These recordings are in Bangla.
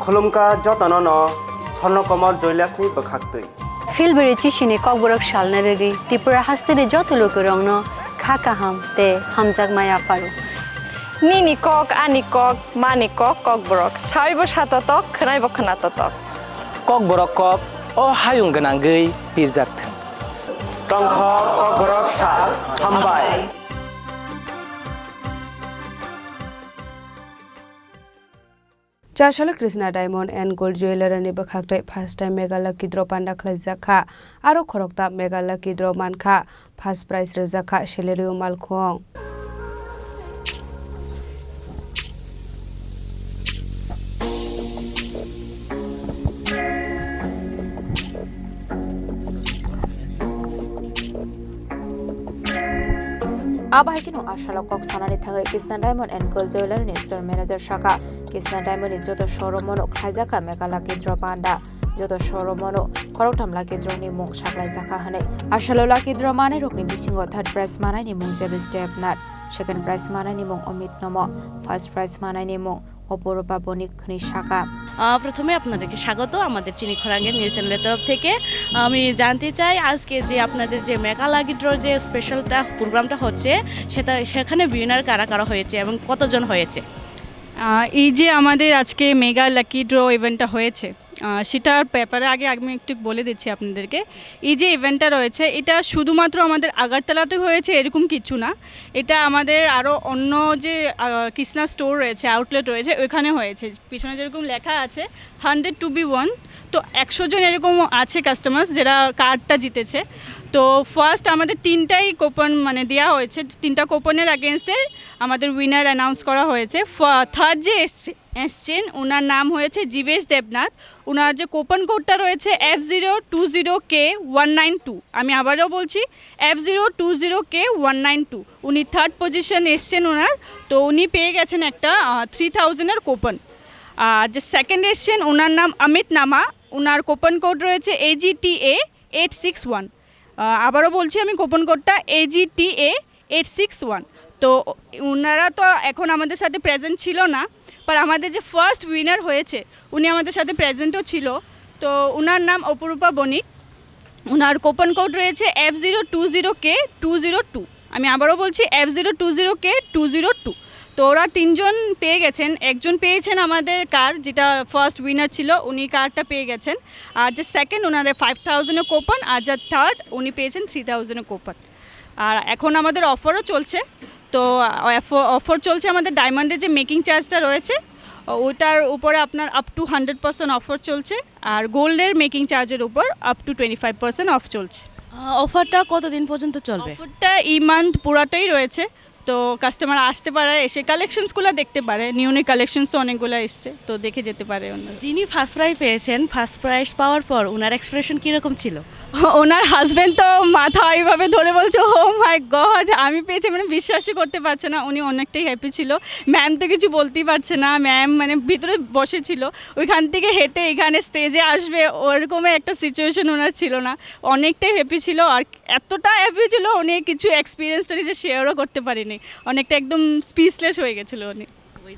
खुलुमका जतन स्वर्णकमल जयलक्ष्मी बखाक्तुई फिलबेरी चिशिने ककबरक सालना रेगी त्रिपुरा हास्तेरे जत लोकरंग खाका हम ते हमजाक माया पारो Nini kok, ani kok, mani kok, kokborok. Saibo satatok, khlaibo khnatatok. Kokborok kok, o hayung gananggai pirjak thang. Tongkho kokborok sa hambai. Chasalo Krishna Diamond and Gold Jewellery ni Bwkhaktwi first time mega lucky draw Panda Khlaijakha aro Khorokta mega lucky draw mankha first prize rejakha Jewellery malkhong Abahikino Chasalo kok sanani thangai Kishna Diamond and Gold Jewellery ni store manager Shaka Kishna Diamond ni joto showroom mono Khlaijakha mega lucky draw Panda joto showroom mono Khoroktam lucky draw ni mung Khlaijakha hane Chasalo lucky draw mane rokni bisingo third prize manai ni mung Jewellery step nut second prize manai ni mung Omit Nomo first prize manai ni mung অপরূপা বণিক খনি শাখা প্রথমে আপনাদেরকে স্বাগত আমাদের চিনি খরাঙ্গের নিউজ চ্যানেলের তরফ থেকে আমি জানতে চাই আজকে যে আপনাদের যে মেগা লাকি ড্র যে স্পেশালটা প্রোগ্রামটা হচ্ছে সেখানে উইনার কারা কারা হয়েছে এবং কতজন হয়েছে এই যে আমাদের আজকে মেগা লাকি ড্র ইভেন্টটা হয়েছে সেটার ব্যাপারে আগে আমি একটু বলে দিচ্ছি আপনাদেরকে এই যে ইভেন্টটা রয়েছে এটা শুধুমাত্র আমাদের আগারতলাতে হয়েছে এরকম কিছু না এটা আমাদের আরও অন্য যে কৃষ্ণা স্টোর রয়েছে আউটলেট রয়েছে ওইখানে হয়েছে পিছনে যেরকম লেখা আছে 100 to be won তো 100 জন এরকম আছে কাস্টমার্স যারা কার্ডটা জিতেছে তো ফার্স্ট আমাদের তিনটাই কুপন মানে দেওয়া হয়েছে তিনটা কুপনের এগেনস্টে আমাদের উইনার অ্যানাউন্স করা হয়েছে থার্ড যে এসছেন ওনার নাম হয়েছে জীবেশ দেবনাথ ওনার যে কুপন কোডটা রয়েছে F020K192 আমি আবারও বলছি F020K192 উনি থার্ড পজিশন এসছেন ওনার তো উনি পেয়ে গেছেন একটা 3000-এর কুপন আর যে সেকেন্ড এসছেন ওনার নাম অমিত নামা ওনার কুপন কোড রয়েছে AGTA861 আবারও বলছি আমি কুপন কোডটা AGTA861 তো ওনারা তো এখন আমাদের সাথে প্রেজেন্ট ছিল না पर আমাদের যে ফার্স্ট উইনার হয়েছে উনি আমাদের সাথে প্রেজেন্টও ছিল তো ওনার নাম অপরূপা বণিক ওনার কুপন কোড রয়েছে F020K202 আমি আবারও বলছি F020K202 তো ওরা তিনজন পেয়ে গেছেন একজন পেয়েছেন আমাদের কার যেটা ফার্স্ট উইনার ছিল উনি কারটা পেয়ে গেছেন আর যে সেকেন্ড ওনার 5000-এর কুপন আর যে থার্ড উনি পেয়েছেন 3000-এর কুপন আর এখন আমাদের অফারও চলছে তো অফার চলছে আমাদের ডায়মন্ডের যে মেকিং চার্জটা রয়েছে ওটার উপরে আপনার আপ টু 100% অফার চলছে আর গোল্ডের মেকিং চার্জের উপর আপ টু 25% অফ চলছে অফারটা কতদিন পর্যন্ত চলবে অফারটা এই মান্থ পুরাটাই রয়েছে তো কাস্টমার আসতে পারে এসে কালেকশনসগুলো দেখতে পারে নিউ নিউ কালেকশনসও অনেকগুলো এসছে তো দেখে যেতে পারে যিনি ফার্স্ট প্রাইজ পেয়েছেন ফার্স্ট প্রাইজ পাওয়ার পর ওনার এক্সপ্রেশন কীরকম ছিল ওনার হাজব্যান্ড তো মাথা এইভাবে ধরে বলছে ও মাই গড আমি পেয়েছি মানে বিশ্বাসই করতে পারছে না উনি অনেকটাই হ্যাপি ছিল ম্যাম তো কিছু বলতেই পারছে না ম্যাম মানে ভিতরে বসেছিল ওইখান থেকে হেঁটে এখানে স্টেজে আসবে ওরকমই একটা সিচুয়েশন ওনার ছিল না অনেকটাই হ্যাপি ছিল আর এতটা হ্যাপি ছিল উনি কিছু এক্সপিরিয়েন্সটা নিজে শেয়ারও করতে পারেনি অনেকটা একদম স্পিচলেস হয়ে গেছিলো উনি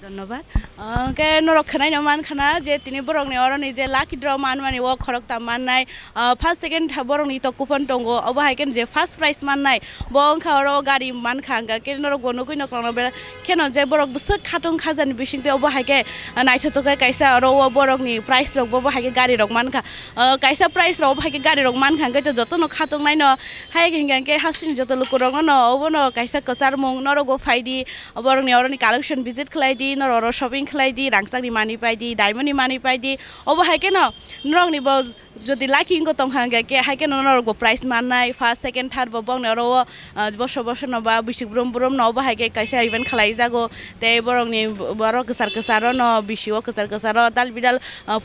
ধন্যবাদ নরক্ষানাই মানখানা যে তিনি বরংনি অরনি যে লাকি ড্র মানমানি ও খরকতা মাননাই ফার্স্ট সেকেন্ড বরংনি তো কুপন দङ অবহাইকেন যে ফার্স্ট প্রাইজ মাননাই বংখা অর গাড়ি মানখাঙ্গা কেন নরক বনকুই নকলন কেন যে বরক বসক খাটং খাজানি বিसिंते অবহাইকে নাইথতকে কাইসা অর ও বরংনি প্রাইজ রক বহাইকে গাড়ি রক মানখা কাইসা প্রাইজ রক অবহাইকে গাড়ি রক মানখাঙ্গা তো যত ন খাটং নাইন হাইকেনকে হাসিনি যত লোক রং ন অবন কাইসা কসার মং নরগো ফাইদি বরংনি অরনি কালেকশন ভিজিট খালাইদি नर शपिंग खालायदी रांसांनि मानि पाइदी डायमंडनि मानि पाइदी अब हाइके न नरंनि ब যদি লাকি ইনকো তংহাঙ্গে কে হাইকে নরগো প্রাইজ মাননাই ফার্স্ট সেকেন্ড থার্ড বং নরো বর্ষ বর্ষ নবা বিশিক ব্রম ব্রম নবা হাইকে কাইসা ইভেন্ট খালাই যাগো তে বরংনি বড় কসার কসার ন বিশিও কসার কসার দাল বিদাল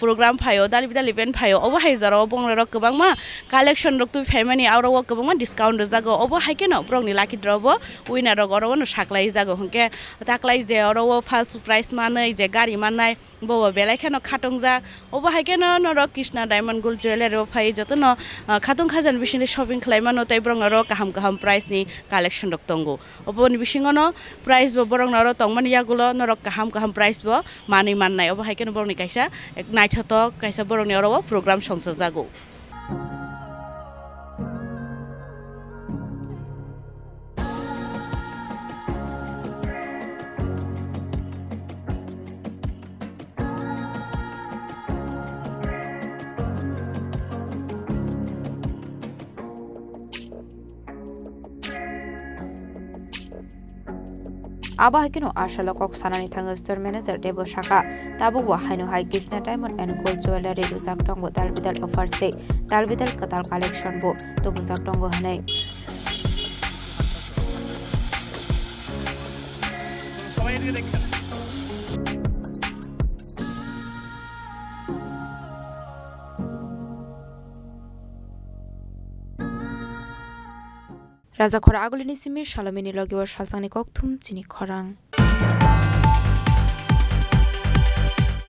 প্রোগ্রাম ফাयो दाल बिदाल इवेंट फायो अब हाइ जरो बंग रक गोबां मा कालेक्शन रक तु फेमानि आरो गोबां मा डिस्काउंट जागो अब हाइके न ब्रंनि लाकी ड्रबो उइनार रक अरो न साकलाई जागो हंके ताकलाई जे अरो ফার্স্ট প্রাইজ মাनै যে গাড়ি মাননাय বব বেলাইখানো খাটংজা অবহাইকেনো নর কৃষ্ণা ডায়মন্ড গোল্ড জুয়েলারি ফাই যতন খাটং খাজান বিশিনি শপিং খালাইমানো তাই ব্রং নর কাহাম কাহাम प्राइस नि कालेक्शन दक तंगो अबनि बिसिङनो प्राइस बो बरं नर तंगमानि यागुलो नर काहाम प्राइस बो मानै माननाय अबहाइकेनो बरंनि कायसा एक नाइथात कायसा बरंनि अरबो प्रोग्राम संसा जागो Abahikino Ashala Kok Sanani Tango Store Manager Debo Shaka Tabu Wahino High Kishna Diamond and Gold Jewellery Zaktongo Talbidal Offers Day Talbidal Katal Collection Bo Tobu Zaktongo Hane Raja Khora Agulini Simi Shalomini Logio Shalsani Koktum Chini Khorang